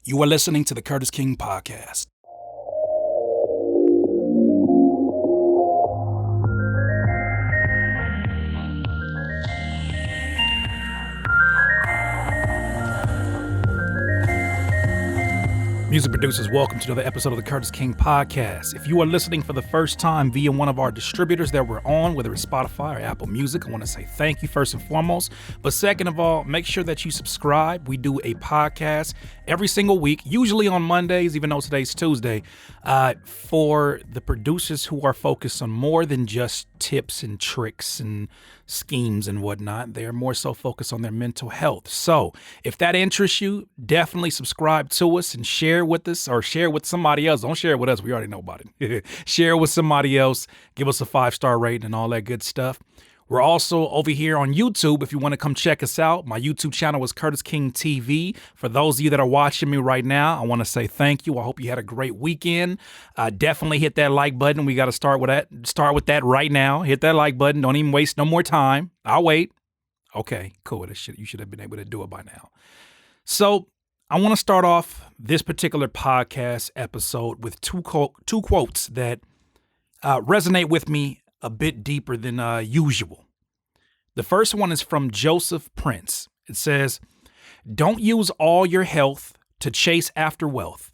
You are listening to the Curtis King Podcast. Music producers, welcome to another episode of the Curtis King Podcast. If you are listening for the first time via one of our distributors that we're on, whether it's Spotify or Apple Music, I want to say thank you first and foremost. But second of all, make sure that you subscribe. We do a podcast every single week, usually on Mondays, even though today's Tuesday, for the producers who are focused on more than just tips and tricks and schemes and whatnot. They're more so focused on their mental health. So if that interests you, definitely subscribe to us and share with us, or share with somebody else. Don't share it with us. We already know about it. Share with somebody else. Give us a 5-star rating and all that good stuff. We're also over here on YouTube. If you want to come check us out, my YouTube channel is Curtis King TV. For those of you that are watching me right now, I want to say thank you. I hope you had a great weekend. Definitely hit that like button. We got to start with that. Start with that right now. Hit that like button. Don't even waste no more time. I'll wait. Okay, cool. You should have been able to do it by now. So I want to start off this particular podcast episode with two quotes that resonate with me a bit deeper than usual. The first one is from Joseph Prince. It says, "Don't use all your health to chase after wealth,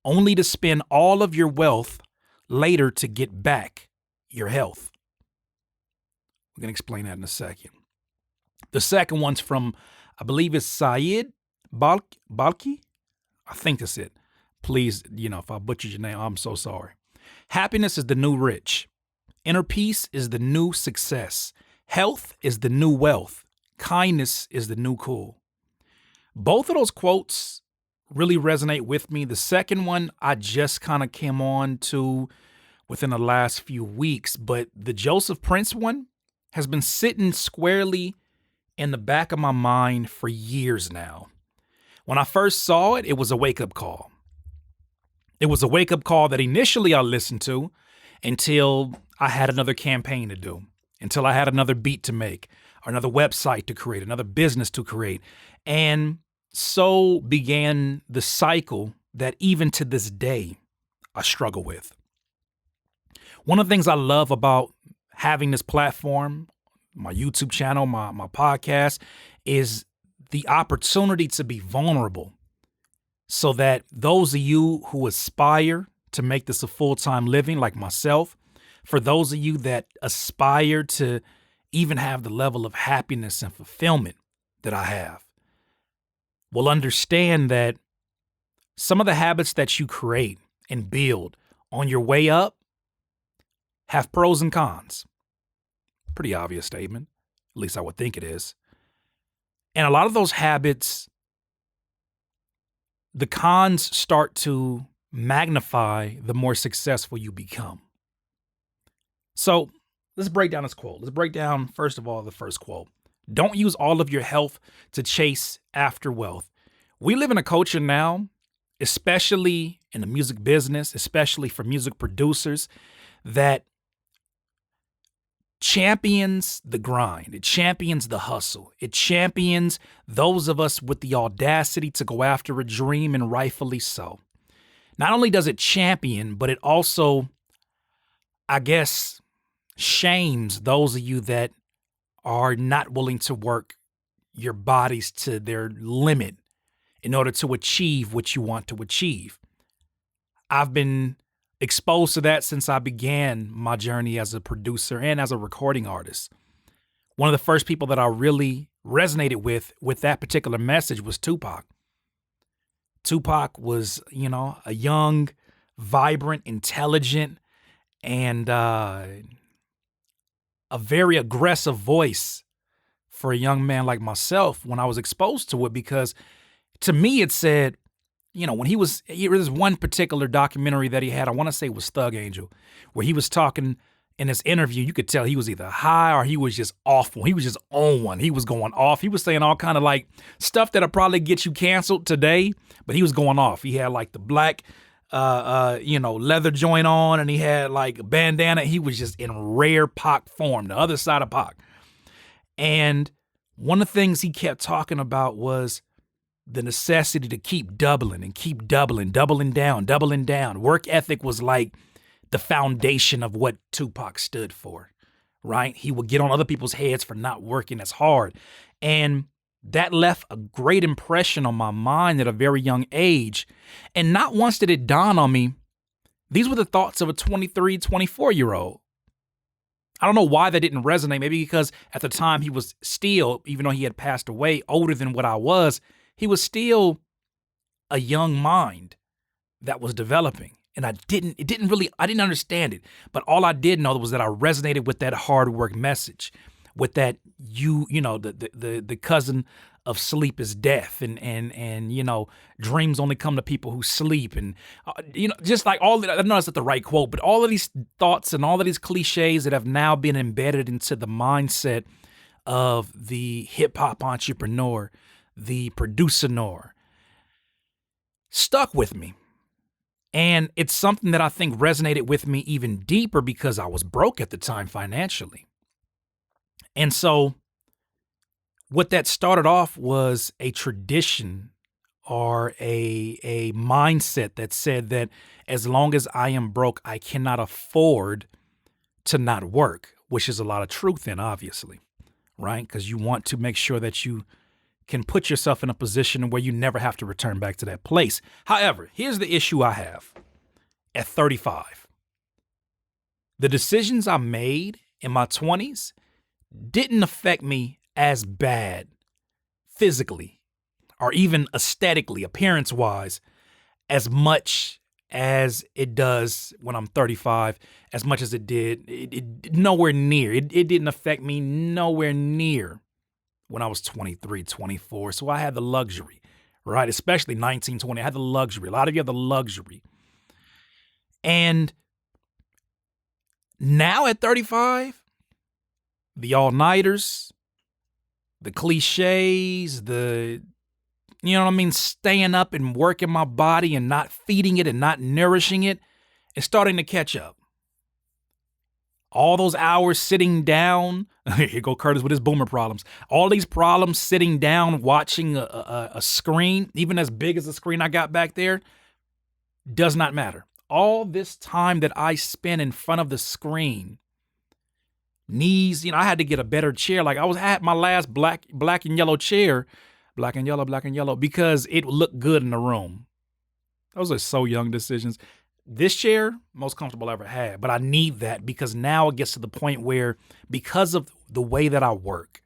only to spend all of your wealth later to get back your health." We're going to explain that in a second. The second one's from, I believe it's Syed Balki. I think that's it. Please, if I butchered your name, I'm so sorry. "Happiness is the new rich. Inner peace is the new success. Health is the new wealth. Kindness is the new cool." Both of those quotes really resonate with me. The second one I just kind of came on to within the last few weeks, but the Joseph Prince one has been sitting squarely in the back of my mind for years now. When I first saw it, it was a wake-up call. It was a wake-up call that initially I listened to until I had another campaign to do, until I had another beat to make, or another website to create, another business to create. And so began the cycle that even to this day, I struggle with. One of the things I love about having this platform, my YouTube channel, my podcast, is the opportunity to be vulnerable so that those of you who aspire to make this a full-time living like myself, for those of you that aspire to even have the level of happiness and fulfillment that I have, will understand that some of the habits that you create and build on your way up have pros and cons. Pretty obvious statement. At least I would think it is. And a lot of those habits, the cons start to magnify the more successful you become. So let's break down this quote. Let's break down, first of all, the first quote. "Don't use all of your health to chase after wealth." We live in a culture now, especially in the music business, especially for music producers, that champions the grind. It champions the hustle. It champions those of us with the audacity to go after a dream, and rightfully so. Not only does it champion, but it also, I guess, shames those of you that are not willing to work your bodies to their limit in order to achieve what you want to achieve. I've been exposed to that since I began my journey as a producer and as a recording artist. One of the first people that I really resonated with that particular message was Tupac. Tupac was, a young, vibrant, intelligent, and a very aggressive voice for a young man like myself when I was exposed to it, because to me it said, when there's one particular documentary that he had, I want to say it was Thug Angel, where he was talking in this interview. You could tell he was either high or he was just awful. He was just on one. He was going off. He was saying all kind of like stuff that'll probably get you canceled today, but he was going off. He had like the black, leather joint on, and he had like a bandana. He was just in rare Pac form, the other side of Pac. And one of the things he kept talking about was the necessity to keep doubling and keep doubling down. Work ethic was like the foundation of what Tupac stood for, right? He would get on other people's heads for not working as hard. And that left a great impression on my mind at a very young age. And not once did it dawn on me, these were the thoughts of a 23, 24-year-old. I don't know why that didn't resonate. Maybe because at the time he was still, even though he had passed away, older than what I was, he was still a young mind that was developing. And I didn't understand it. But all I did know was that I resonated with that hard work message, with that the cousin of sleep is death, and dreams only come to people who sleep, and just like all that. I know that's not the right quote, but all of these thoughts and all of these cliches that have now been embedded into the mindset of the hip hop entrepreneur, the producer-nor, stuck with me. And it's something that I think resonated with me even deeper because I was broke at the time financially. And so what that started off was a tradition or a mindset that said that as long as I am broke, I cannot afford to not work, which is a lot of truth in, obviously, right? Because you want to make sure that you can put yourself in a position where you never have to return back to that place. However, here's the issue I have at 35. The decisions I made in my 20s didn't affect me as bad physically or even aesthetically, appearance-wise, as much as it does when I'm 35, as much as it did. It nowhere near. It didn't affect me nowhere near when I was 23, 24. So I had the luxury, right? Especially 19, 20. I had the luxury. A lot of you have the luxury. And now at 35, the all-nighters, the cliches, staying up and working my body and not feeding it and not nourishing it is starting to catch up. All those hours sitting down, here go Curtis with his boomer problems. All these problems sitting down, watching a screen, even as big as the screen I got back there, does not matter. All this time that I spent in front of the screen, knees, I had to get a better chair. Like I was at my last black and yellow chair, black and yellow, because it looked good in the room. Those are so young decisions. This chair, most comfortable I ever had, but I need that because now it gets to the point where, because of the way that I work,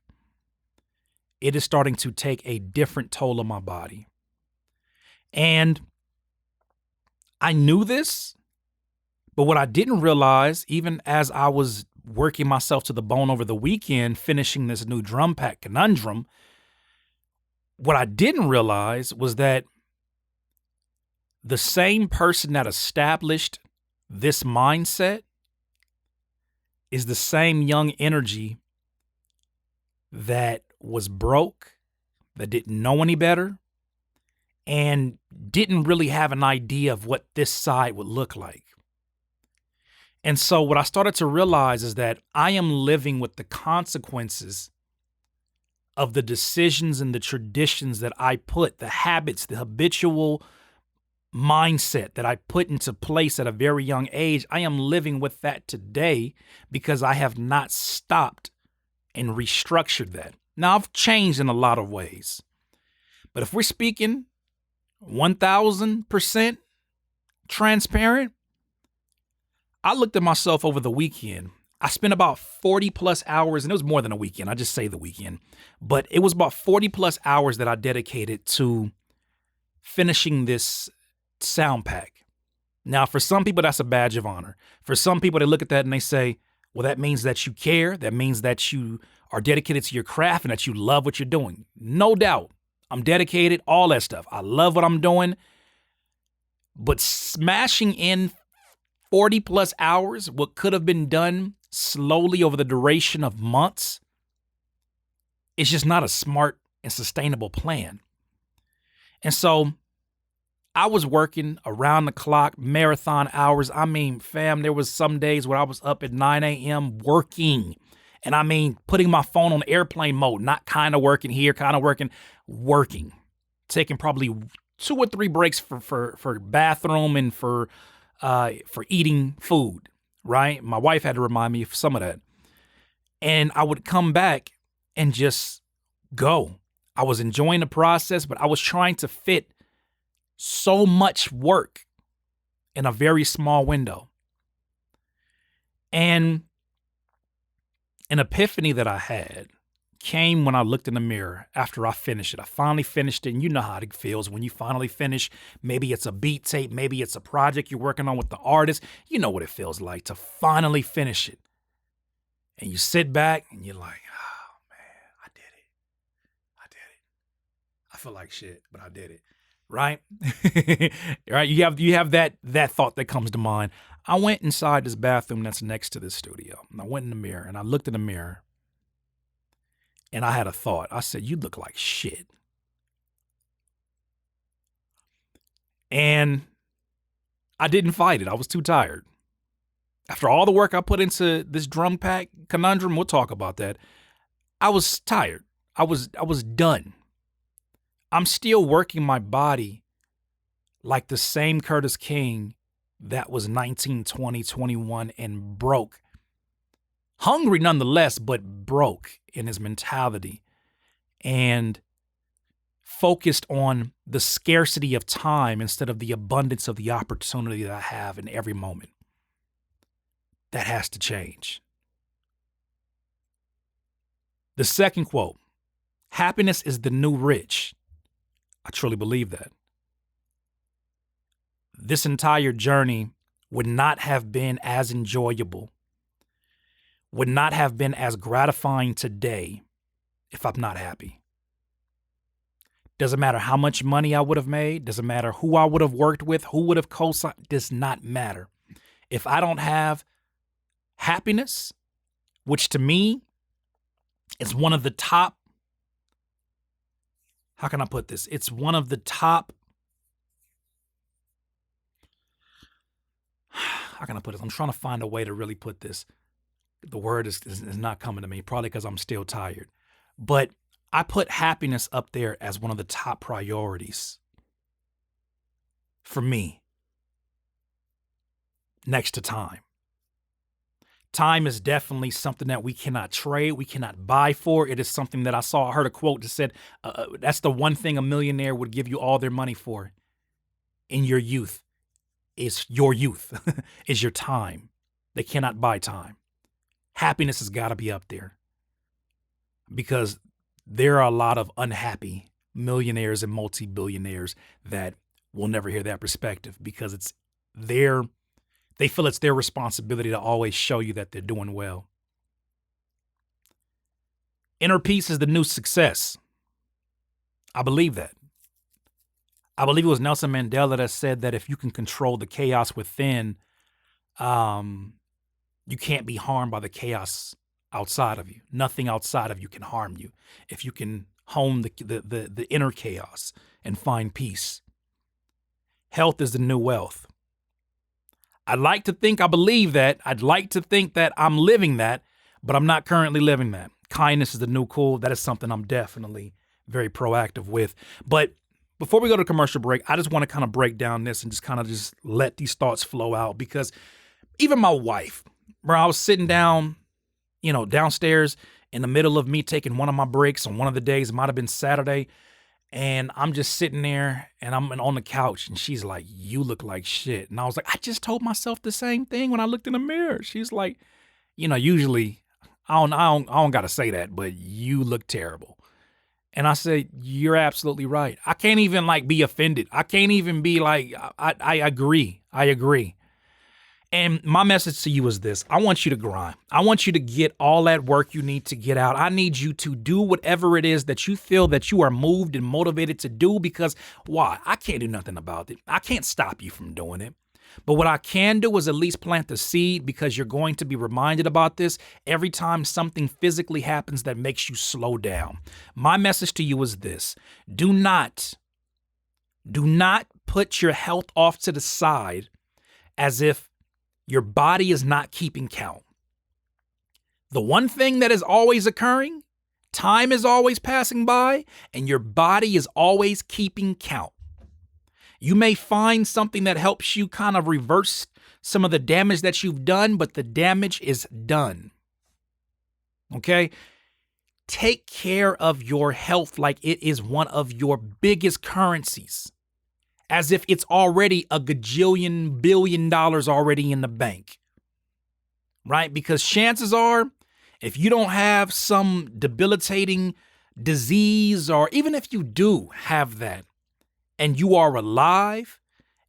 it is starting to take a different toll on my body. And I knew this, but what I didn't realize, even as I was working myself to the bone over the weekend, finishing this new drum pack, Conundrum, what I didn't realize was that the same person that established this mindset is the same young energy that was broke, that didn't know any better, and didn't really have an idea of what this side would look like. And so what I started to realize is that I am living with the consequences of the decisions and the traditions that I put, the habits, the habitual mindset that I put into place at a very young age. I am living with that today because I have not stopped and restructured that. Now, I've changed in a lot of ways, but if we're speaking 1,000% transparent, I looked at myself over the weekend. I spent about 40 plus hours, and it was more than a weekend. I just say the weekend, but it was about 40 plus hours that I dedicated to finishing this sound pack. Now, for some people, that's a badge of honor. For some people, they look at that and they say, well, that means that you care. That means that you are dedicated to your craft and that you love what you're doing. No doubt. I'm dedicated, all that stuff. I love what I'm doing. But smashing in 40 plus hours, what could have been done slowly over the duration of months, is just not a smart and sustainable plan. And so I was working around the clock, marathon hours. I mean, fam, there was some days where I was up at 9 a.m. working. And I mean, putting my phone on airplane mode, not kind of working here, kind of working taking probably 2 or 3 breaks for bathroom and for eating food, right? My wife had to remind me of some of that. And I would come back and just go. I was enjoying the process, but I was trying to fit so much work in a very small window. And an epiphany that I had came when I looked in the mirror after I finished it. I finally finished it, and you know how it feels when you finally finish. Maybe it's a beat tape, maybe it's a project you're working on with the artist. You know what it feels like to finally finish it. And you sit back and you're like, oh man, I did it. I did it. I feel like shit, but I did it. Right? Right? You have that thought that comes to mind. I went inside this bathroom that's next to this studio. And I went in the mirror and I looked in the mirror and I had a thought. I said, you look like shit. And I didn't fight it. I was too tired. After all the work I put into this drum pack Conundrum, we'll talk about that. I was tired. I was done. I'm still working my body like the same Curtis King that was 19, 20, 21 and broke. Hungry nonetheless, but broke in his mentality and focused on the scarcity of time instead of the abundance of the opportunity that I have in every moment. That has to change. The second quote, happiness is the new rich. I truly believe that. This entire journey would not have been as enjoyable, would not have been as gratifying today if I'm not happy. Doesn't matter how much money I would have made, doesn't matter who I would have worked with, who would have co-signed, does not matter. If I don't have happiness, which to me is one of the top, how can I put this? It's one of the top, how can I put this? I'm trying to find a way to really put this. The word is not coming to me, probably because I'm still tired. But I put happiness up there as one of the top priorities for me, next to time. Time is definitely something that we cannot trade, we cannot buy for. It is something that I heard a quote that said, that's the one thing a millionaire would give you all their money for in your youth, is your youth, is your time. They cannot buy time. Happiness has got to be up there because there are a lot of unhappy millionaires and multi-billionaires that will never hear that perspective because they feel it's their responsibility to always show you that they're doing well. Inner peace is the new success. I believe that. I believe it was Nelson Mandela that said that if you can control the chaos within, you can't be harmed by the chaos outside of you. Nothing outside of you can harm you if you can hone the inner chaos and find peace. Health is the new wealth. I'd like to think I believe that. I'd like to think that I'm living that, but I'm not currently living that. Kindness is the new cool. That is something I'm definitely very proactive with. But before we go to commercial break, I just want to kind of break down this and just let these thoughts flow out because even my wife, where I was sitting down, downstairs in the middle of me taking one of my breaks on one of the days, it might have been Saturday, and I'm just sitting there and I'm on the couch and she's like, you look like shit. And I was like, I just told myself the same thing when I looked in the mirror. She's like, usually I don't got to say that, but you look terrible. And I said, you're absolutely right. I can't even be offended. I can't even be like, I agree. I agree. And my message to you is this. I want you to grind. I want you to get all that work you need to get out. I need you to do whatever it is that you feel that you are moved and motivated to do because why? I can't do nothing about it. I can't stop you from doing it. But what I can do is at least plant the seed because you're going to be reminded about this every time something physically happens that makes you slow down. My message to you is this. Do not put your health off to the side as if your body is not keeping count. The one thing that is always occurring Time is always passing by, and your body is always keeping count. You may find something that helps you kind of reverse some of the damage that you've done, but the damage is done. Okay? Take care of your health like it is one of your biggest currencies, as if it's already a gajillion billion dollars already in the bank, right? Because chances are, if you don't have some debilitating disease, or even if you do have that, and you are alive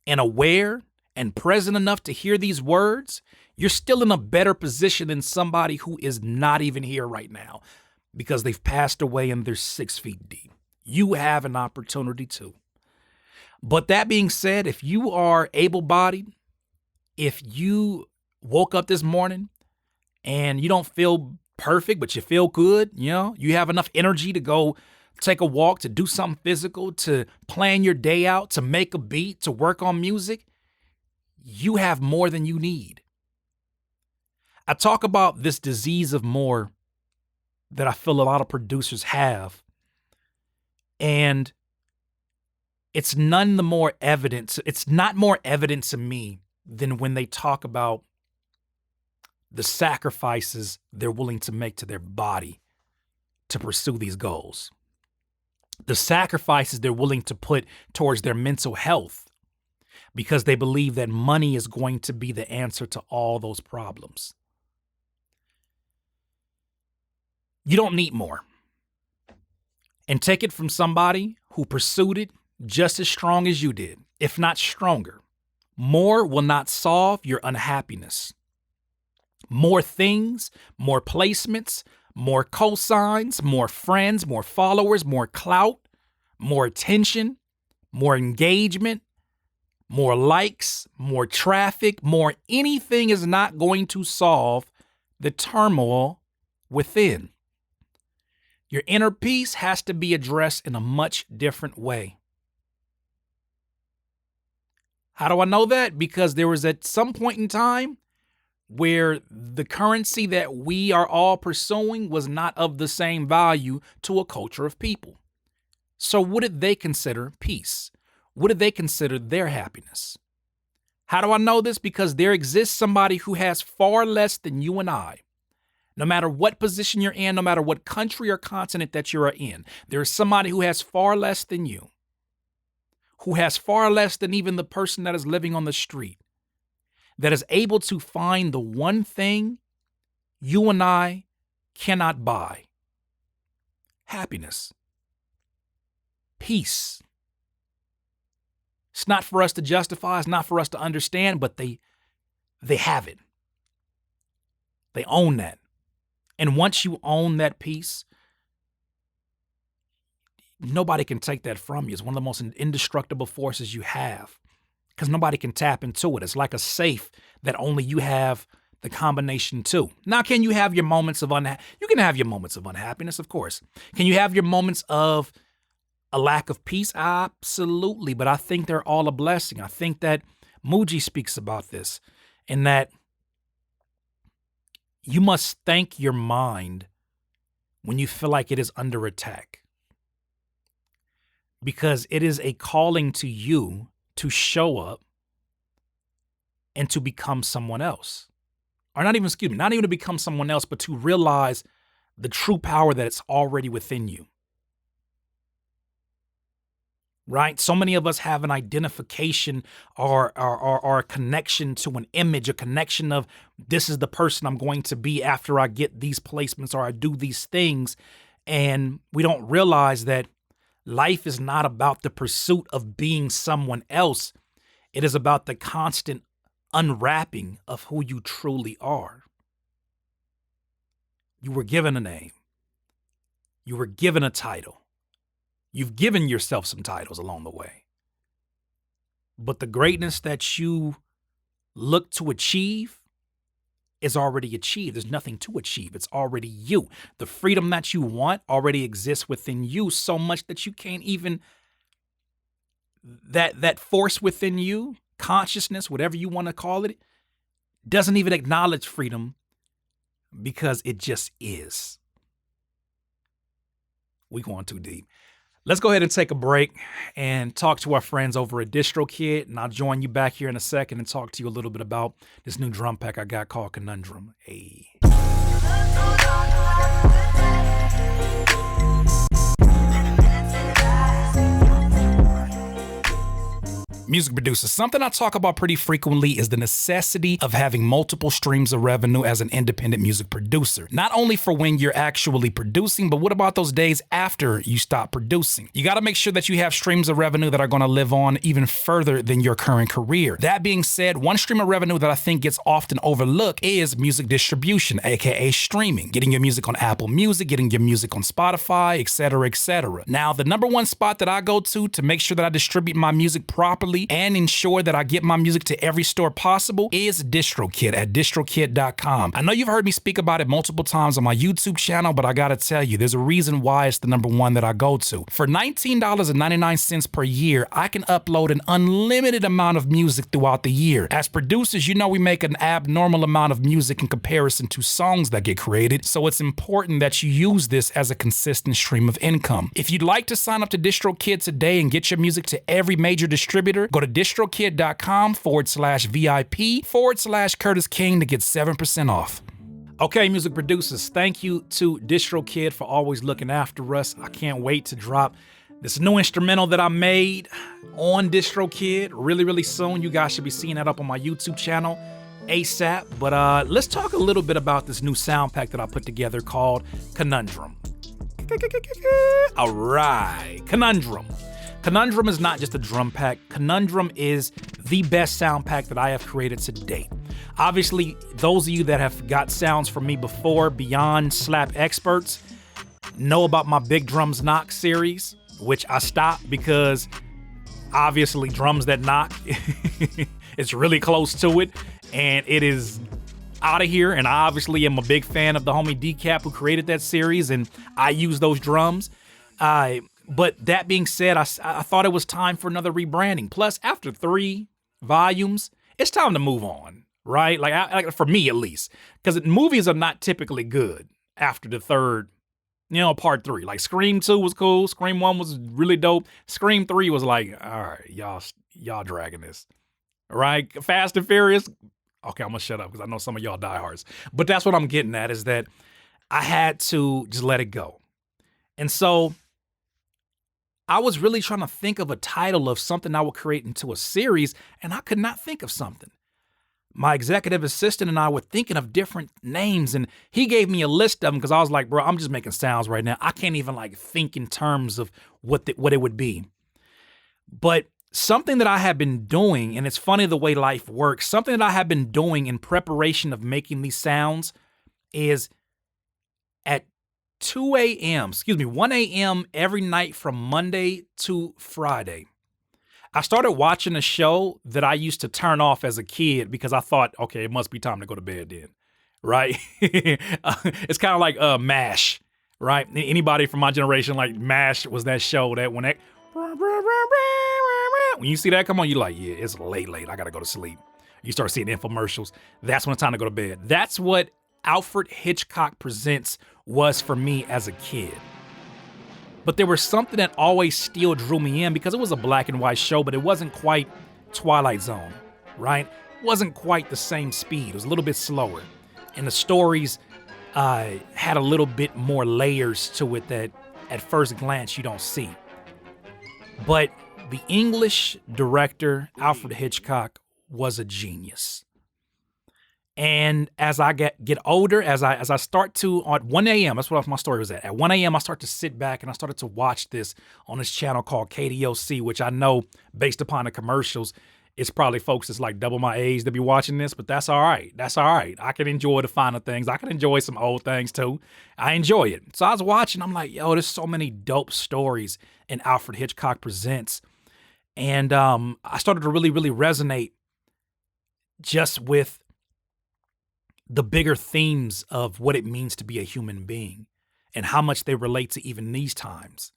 and aware and present enough to hear these words, you're still in a better position than somebody who is not even here right now because they've passed away and they're 6 feet deep. You have an opportunity too. But that being said, if you are able-bodied, if you woke up this morning and you don't feel perfect, but you feel good, you have enough energy to go take a walk, to do something physical, to plan your day out, to make a beat, to work on music, you have more than you need. I talk about this disease of more that I feel a lot of producers have. And it's none the more evident. It's not more evident to me than when they talk about the sacrifices they're willing to make to their body to pursue these goals. The sacrifices they're willing to put towards their mental health because they believe that money is going to be the answer to all those problems. You don't need more. And take it from somebody who pursued it just as strong as you did, if not stronger. More will not solve your unhappiness. More things, more placements, more cosigns, more friends, more followers, more clout, more attention, more engagement, more likes, more traffic, more anything is not going to solve the turmoil within. Your inner peace has to be addressed in a much different way. How do I know that? Because there was at some point in time where the currency that we are all pursuing was not of the same value to a culture of people. So what did they consider peace? What did they consider their happiness? How do I know this? Because there exists somebody who has far less than you and I. No matter what position you're in, no matter what country or continent that you are in, there is somebody who has far less than you, who has far less than even the person that is living on the street, that is able to find the one thing you and I cannot buy: happiness, peace. It's not for us to justify, it's not for us to understand, but they have it. They own that. And once you own that peace, nobody can take that from you. It's one of the most indestructible forces you have because nobody can tap into it. It's like a safe that only you have the combination to. Now, can you have your moments of You can have your moments of unhappiness, of course. Can you have your moments of a lack of peace? Absolutely. But I think they're all a blessing. I think that Muji speaks about this, in that you must thank your mind when you feel like it is under attack, because it is a calling to you to show up and to become someone else. Or not even to become someone else, but to realize the true power that it's already within you. Right? So many of us have an identification or a connection to an image, a connection of this is the person I'm going to be after I get these placements or I do these things. And we don't realize that life is not about the pursuit of being someone else. It is about the constant unwrapping of who you truly are. You were given a name. You were given a title. You've given yourself some titles along the way. But the greatness that you look to achieve is already achieved. There's nothing to achieve. It's already you. The freedom that you want already exists within you, so much that you can't even, that force within you, consciousness, whatever you want to call it, doesn't even acknowledge freedom because it just is. We going too deep. Let's go ahead and take a break and talk to our friends over at DistroKid, and I'll join you back here in a second and talk to you a little bit about this new drum pack I got called Conundrum. Hey. Music producers, something I talk about pretty frequently is the necessity of having multiple streams of revenue as an independent music producer. Not only for when you're actually producing, but what about those days after you stop producing? You got to make sure that you have streams of revenue that are going to live on even further than your current career. That being said, one stream of revenue that I think gets often overlooked is music distribution, aka streaming. Getting your music on Apple Music, getting your music on Spotify, etc., etc. Now, the number one spot that I go to make sure that I distribute my music properly and ensure that I get my music to every store possible is DistroKid at distrokid.com. I know you've heard me speak about it multiple times on my YouTube channel, but I gotta tell you, there's a reason why it's the number one that I go to. For $19.99 per year, I can upload an unlimited amount of music throughout the year. As producers, you know we make an abnormal amount of music in comparison to songs that get created, so it's important that you use this as a consistent stream of income. If you'd like to sign up to DistroKid today and get your music to every major distributor, go to distrokid.com/VIP/Curtis King to get 7% off. Okay, music producers, thank you to DistroKid for always looking after us. I can't wait to drop this new instrumental that I made on DistroKid really soon. You guys should be seeing that up on my YouTube channel ASAP. But let's talk a little bit about this new sound pack that I put together called Conundrum. All right, Conundrum. Conundrum is not just a drum pack. Conundrum is the best sound pack that I have created to date. Obviously, those of you that have got sounds from me before, beyond slap experts, know about my Big Drums Knock series, which I stopped because obviously drums that knock, it's really close to it, and it is out of here. And I obviously am a big fan of the homie Decap who created that series, and I use those drums. But that being said, I thought it was time for another rebranding. Plus, after 3 volumes, it's time to move on, right? Like for me at least, because movies are not typically good after the third, part 3. Like Scream 2 was cool. Scream 1 was really dope. Scream 3 was like, all right, y'all dragging this, right? Fast and Furious. Okay, I'm gonna shut up because I know some of y'all diehards. But that's what I'm getting at, is that I had to just let it go. And so I was really trying to think of a title of something I would create into a series, and I could not think of something. My executive assistant and I were thinking of different names, and he gave me a list of them because I was like, bro, I'm just making sounds right now. I can't even think in terms of what it would be. But something that I have been doing, and it's funny the way life works, something that I have been doing in preparation of making these sounds is at 1 a.m. every night from Monday to Friday, I started watching a show that I used to turn off as a kid because I thought, okay, it must be time to go to bed then, right? It's kind of like MASH, right? Anybody from my generation, like MASH was that show that when you see that come on, you're like, yeah, it's late. I gotta go to sleep. You start seeing infomercials. That's when it's time to go to bed. That's what Alfred Hitchcock Presents was for me as a kid. But there was something that always still drew me in because it was a black and white show, but it wasn't quite Twilight Zone, right? It wasn't quite the same speed. It was a little bit slower. And the stories had a little bit more layers to it that at first glance you don't see. But the English director, Alfred Hitchcock, was a genius. And as I get older, as I start to, at 1 a.m., that's what my story was at. At 1 a.m., I start to sit back and I started to watch this on this channel called KDOC, which I know based upon the commercials, it's probably folks that's like double my age that be watching this, but that's all right. That's all right. I can enjoy the finer things. I can enjoy some old things too. I enjoy it. So I was watching, I'm like, yo, there's so many dope stories in Alfred Hitchcock Presents. And I started to really resonate just with the bigger themes of what it means to be a human being and how much they relate to even these times.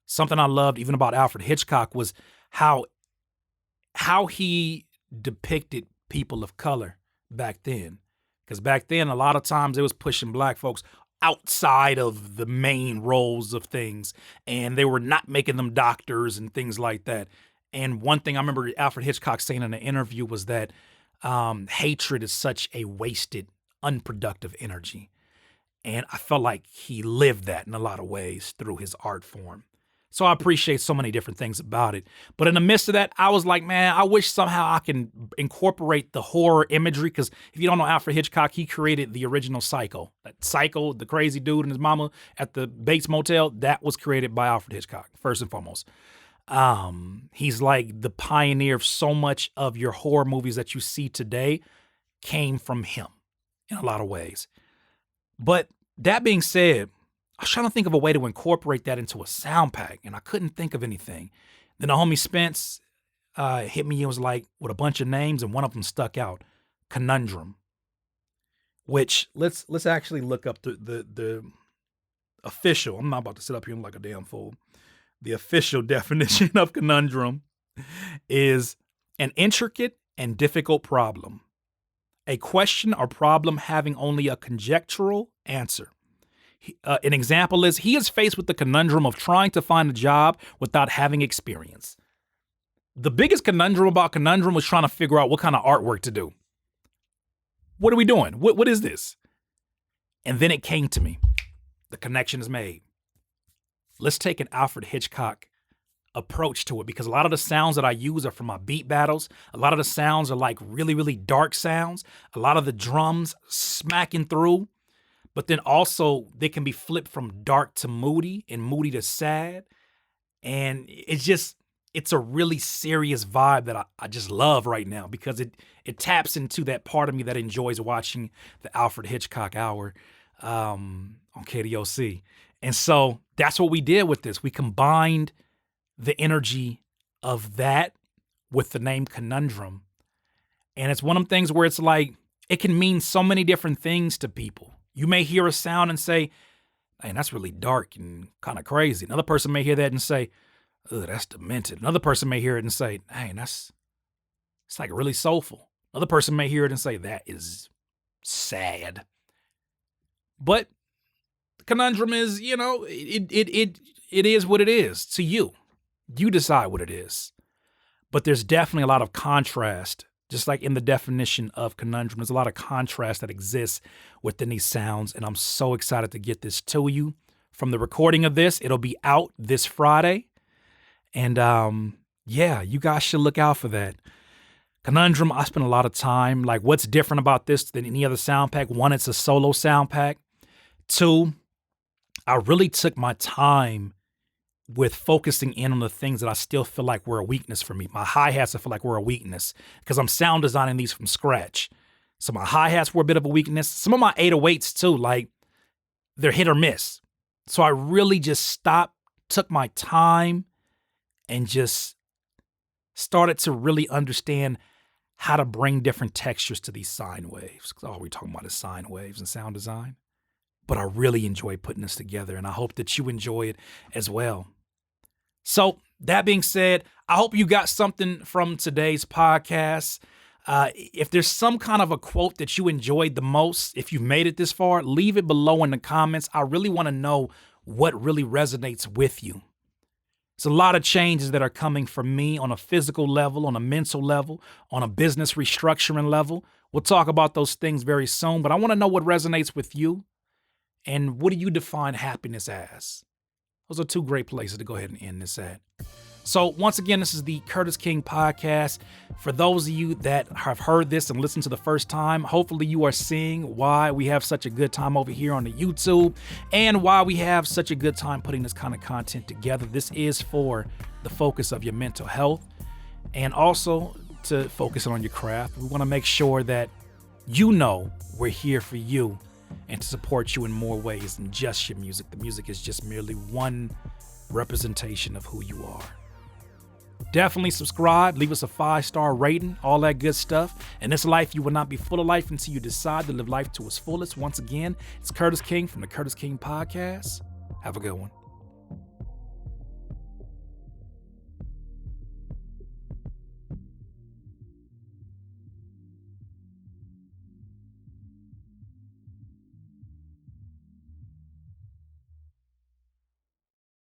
Something I loved even about Alfred Hitchcock was how he depicted people of color back then. Because back then, a lot of times it was pushing black folks outside of the main roles of things, and they were not making them doctors and things like that. And one thing I remember Alfred Hitchcock saying in an interview was that hatred is such a wasted, unproductive energy. And I felt like he lived that in a lot of ways through his art form. So I appreciate so many different things about it. But in the midst of that, I was like, man, I wish somehow I can incorporate the horror imagery. Because if you don't know Alfred Hitchcock, he created the original Psycho. That Psycho, the crazy dude and his mama at the Bates Motel, that was created by Alfred Hitchcock, first and foremost. He's like the pioneer of so much of your horror movies that you see today came from him in a lot of ways. But that being said, I was trying to think of a way to incorporate that into a sound pack, and I couldn't think of anything. Then the homie Spence hit me and was like, with a bunch of names, and one of them stuck out, Conundrum. Which let's actually look up the official. I'm not about to sit up here like a damn fool. The official definition of conundrum is an intricate and difficult problem, a question or problem having only a conjectural answer. An example is he is faced with the conundrum of trying to find a job without having experience. The biggest conundrum about Conundrum was trying to figure out what kind of artwork to do. What are we doing? What is this? And then it came to me. The connection is made. Let's take an Alfred Hitchcock approach to it, because a lot of the sounds that I use are from my beat battles. A lot of the sounds are like really, really dark sounds. A lot of the drums smacking through. But then also they can be flipped from dark to moody and moody to sad. And it's a really serious vibe that I just love right now, because it taps into that part of me that enjoys watching the Alfred Hitchcock Hour on KDOC. And so that's what we did with this. We combined the energy of that with the name Conundrum. And it's one of them things where it's like, it can mean so many different things to people. You may hear a sound and say, man, that's really dark and kind of crazy. Another person may hear that and say, ugh, that's demented. Another person may hear it and say, hey, it's like really soulful. Another person may hear it and say, that is sad. But Conundrum is, it is what it is to you. You decide what it is. But there's definitely a lot of contrast. Just like in the definition of conundrum, there's a lot of contrast that exists within these sounds, and I'm so excited to get this to you. From the recording of this, it'll be out this Friday, and you guys should look out for that. Conundrum, I spent a lot of time, like, what's different about this than any other sound pack? One, it's a solo sound pack. Two, I really took my time with focusing in on the things that I still feel like were a weakness for me. My hi-hats, I feel like were a weakness because I'm sound designing these from scratch. So my hi-hats were a bit of a weakness. Some of my 808s too, like they're hit or miss. So I really just stopped, took my time, and just started to really understand how to bring different textures to these sine waves. Because all we're talking about is sine waves and sound design. But I really enjoy putting this together, and I hope that you enjoy it as well. So that being said, I hope you got something from today's podcast. If there's some kind of a quote that you enjoyed the most, if you've made it this far, leave it below in the comments. I really want to know what really resonates with you. It's a lot of changes that are coming from me on a physical level, on a mental level, on a business restructuring level. We'll talk about those things very soon, but I want to know what resonates with you. And what do you define happiness as? Those are two great places to go ahead and end this at. So once again, this is the Curtis King Podcast. For those of you that have heard this and listened to the first time, hopefully you are seeing why we have such a good time over here on the YouTube and why we have such a good time putting this kind of content together. This is for the focus of your mental health and also to focus on your craft. We want to make sure that you know we're here for you and to support you in more ways than just your music. The music is just merely one representation of who you are. Definitely subscribe, leave us a 5-star rating, all that good stuff. In this life, you will not be full of life until you decide to live life to its fullest. Once again, it's Curtis King from the Curtis King Podcast. Have a good one.